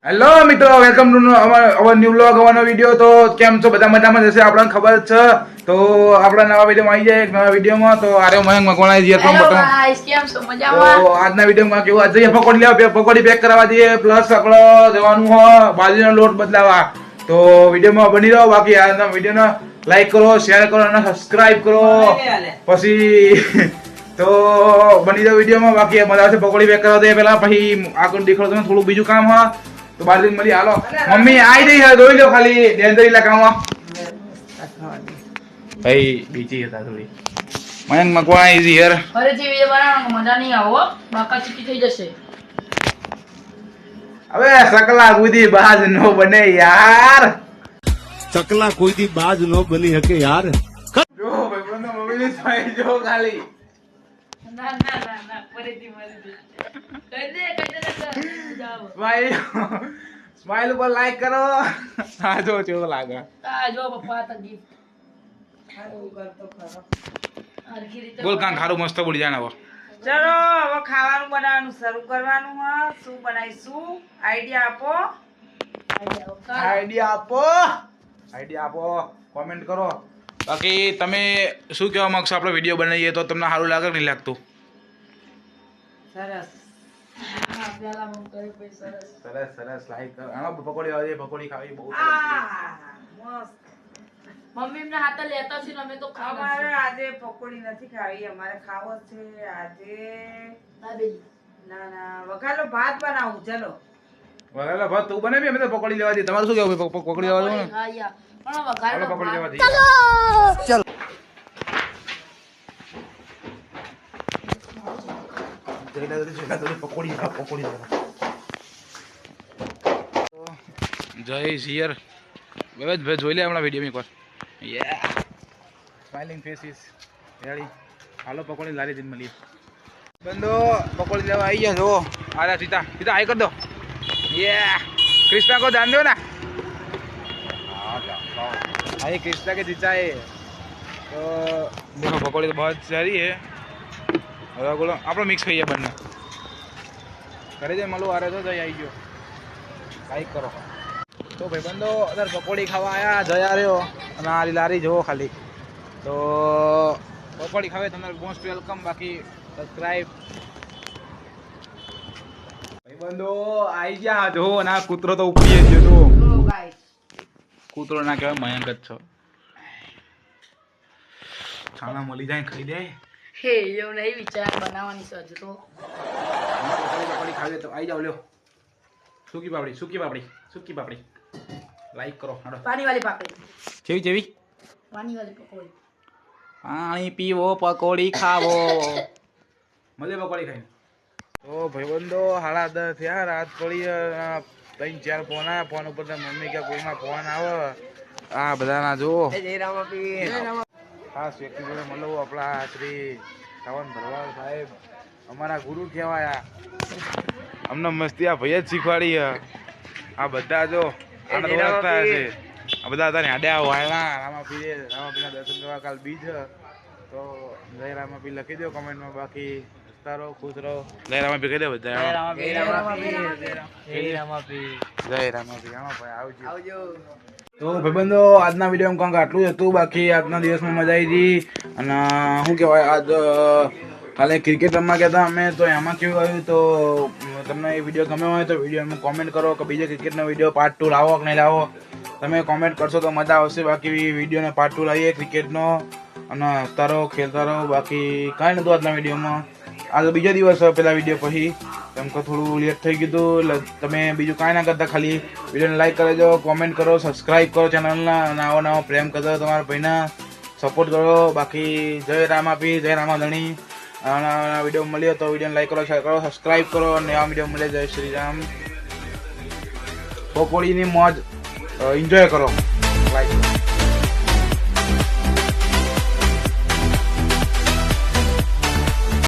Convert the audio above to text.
Hello મિત્રો, welcome to our new vlog, અવરનો video. તો કેમ છો બધા? મજામાં જશે, આપણને ખબર જ છે. તો આપણા નવા વિડીયોમાં આવી જાય એક નવા વિડીયોમાં. તો આરે મયંક મકવાણા જીએ પણ બટન. ગાઈસ, કેમ છો? મજામાં? તો આજના વિડીયોમાં કેવું આજે પકોડી લેવા, પકોડી પેક કરવા દઈએ, પ્લસ આપણે જવાનું હોય બાજરીનો લોટ બદલાવા. તો વિડીયોમાં બની રહો. બાકી આજના વિડીયોને લાઈક કરો, શેર કરો અને સબસ્ક્રાઇબ કરો. પછી તો બની જાવ વિડીયોમાં. બાકી મજા આવશે પકોડી પેક કરવા દે પેલા, પછી આગળ દેખાડો તમે થોડું બીજું કામ હા. તો બાજરી મળી હાલો. મમ્મી આવી રહી છે, જોઈ લો ખાલી ડેન્જર ઇલાકામાં. ભાઈ બીજી હતા થોડી. Mayank Makwana is here. ફરીથી વિડિયો બનાવવાનો મજા નહીં આવો, બાકા ચીકી થઈ જશે. હવે સકલા ગુદી બાજ નો બને યાર. ચકલા કોઈ દી બાજ ન બની શકે યાર. જો ભાઈ બોલો મમ્મી ની સ્માઈલ જો ખાલી. ના ફરીથી કહી દે જાઓ. સ્માઈલ ઉપર લાઈક કરો. હા જો કેવો લાગે. જો પપ્પા તો ગિફ્ટ ખાવું કરતો ખરો. હરખી રીતે બોલ કાં ખારું મસ્ત બોલી જાય ને હવે. ચલો હવે ખાવાનું બનાવવાનું શરૂ કરવાનું હ. શું બનાવીશું? આઈડિયા આપો. આઈડિયા આપો, કોમેન્ટ કરો. બાકી તમે શું કહેવા માંગશો? આપણે વિડીયો બનાવીએ તો તમને સારું લાગે કે નહીં લાગતું? સરસ. હા, પેલા હું કરી પછી સરસ. સરસ લાઈક કરો. આનો પકોડી આવે, પકોડી ખાવી બહુ સરસ. મસ્ત. મમ્મી એમને હાથે લેતા છે ને અમે તો અમારે આજે પકોડી નથી ખાવી, અમારે ખાવો છે આજે. દાબેલી. ના વઘારેલો ભાત બનાવું. ચલો વગાડેલો ભાત તું બનાવી, અમે તો પકોડી લેવા દઈએ. તમારું શું કહેવું? પકોડી લેવા દો ને. હા યાર, પણ વઘારેલો હાલો પકોડી લેવા ભાત. દઈએ. પકોડી જય સિયર ભાઈ જોઈ લે હમણાં વિડીયો એક વાર. Smiling faces ready. હાલો પકોડી લારી દિન મળીએ. બંદો પકોડી લેવા આવી ગયા જો. આરા સીતા સીતા આઈ કર દો. कृष्णा को जान दो ना. हाँ कृष्णा के जीजा है. तो देखो पकौड़ी तो बहुत सारी है. હવે બોલો આપણો મિક્સ થઈ ગયા બંને. ઘરે જઈ મળું આરે તો જઈ આવી ગયો. લાઈક કરો. તો ભાઈ બંધો અત્યારે પકોડી ખાવા આવ્યા જયા રહ્યો. અને આ લારી જુઓ ખાલી. તો પકોડી ખાવે તમારે મોસ્ટ વેલકમ. બાકી સબસ્ક્રાઈબ. બંધો આવી ગયા જો. અને આ કૂતરો તો ઉપડી ગયો જો. ગાઈસ, કૂતરો ના કહેવાય, મયંક જ છો. ખાના મળી જાય ખાઈ દે. હે એવું નહીં વિચાર બનાવવાની છે હજુ તો. પકોડી ખાવી તો આવી જાવ લ્યો. સૂકી પાપડી. લાઈક કરો. હાડો. પાણી વાળી પાપડી. જેવી પાણી વાળી પકોડી. પાણી પીવો પકોડી ખાવો. મળે પકોડી ખાઈ. તો ભાઈબંધો 10:30 થયા. રાત પડી 3-4 ફોન આવ્યા. ફોન ઉપર મમ્મી કે કોઈના ફોન આવે. આ બધાના જો ખાસ વ્યક્તિ જોડે મળવું આપણા શ્રી શ્રાવણ ભરવાડ સાહેબ, અમારા ગુરુ કહેવાયા. અમને મસ્તી આ ભાઈ જ શીખવાડી. આ બધા જો આને ઓળખતા હશે. આ બધા હતા ને આડ્યા વાયલા રામાપીના દર્શન કરવા કાલ બીજ. તો જય રામાપી લખી દો કમેન્ટમાં. બાકી તારો ખુશ રહો. જય રામાપી કહી દે બધા. જય રામાપી. આવો ભાઈ આવજો. તો ભાઈબંધો આજના વિડીયોમાં કંઈક આટલું જ હતું. બાકી આજના દિવસમાં મજા આવી હતી. અને શું કહેવાય આજ કાલે ક્રિકેટ રમવા ગયા હતા અમે. તો એમાં કેવું આવ્યું? તો તમને એ વિડીયો ગમ્યો હોય તો વિડીયોમાં કોમેન્ટ કરો કે બીજા ક્રિકેટનો વિડીયો પાર્ટ 2 લાવો કે નહીં લાવો. તમે કોમેન્ટ કરશો તો મજા આવશે. બાકી વિડીયોનો પાર્ટ 2 લાવીએ ક્રિકેટનો. અને હસતા રહો, ખેલતા રહો. બાકી કાંઈ નહોતું આજના વિડીયોમાં. આ તો બીજો દિવસ પેલા વિડીયો પછી કેમ કે થોડું લેટ થઈ ગયું હતું. તમે બીજું કાંઈ ના કરતા ખાલી વિડીયોને લાઈક કરજો, કોમેન્ટ કરો, સબસ્ક્રાઈબ કરો ચેનલના. નવો પ્રેમ કરજો. તમારા ભાઈના સપોર્ટ કરો. બાકી જય રામાપી, જય રામાધણી. આના વિડીયો મળ્યો તો વિડીયોને લાઈક કરો, શેર કરો, સબસ્ક્રાઈબ કરો. અને આ વિડીયો મળે જય શ્રી રામ. પકોડીની મોજ એન્જોય કરો.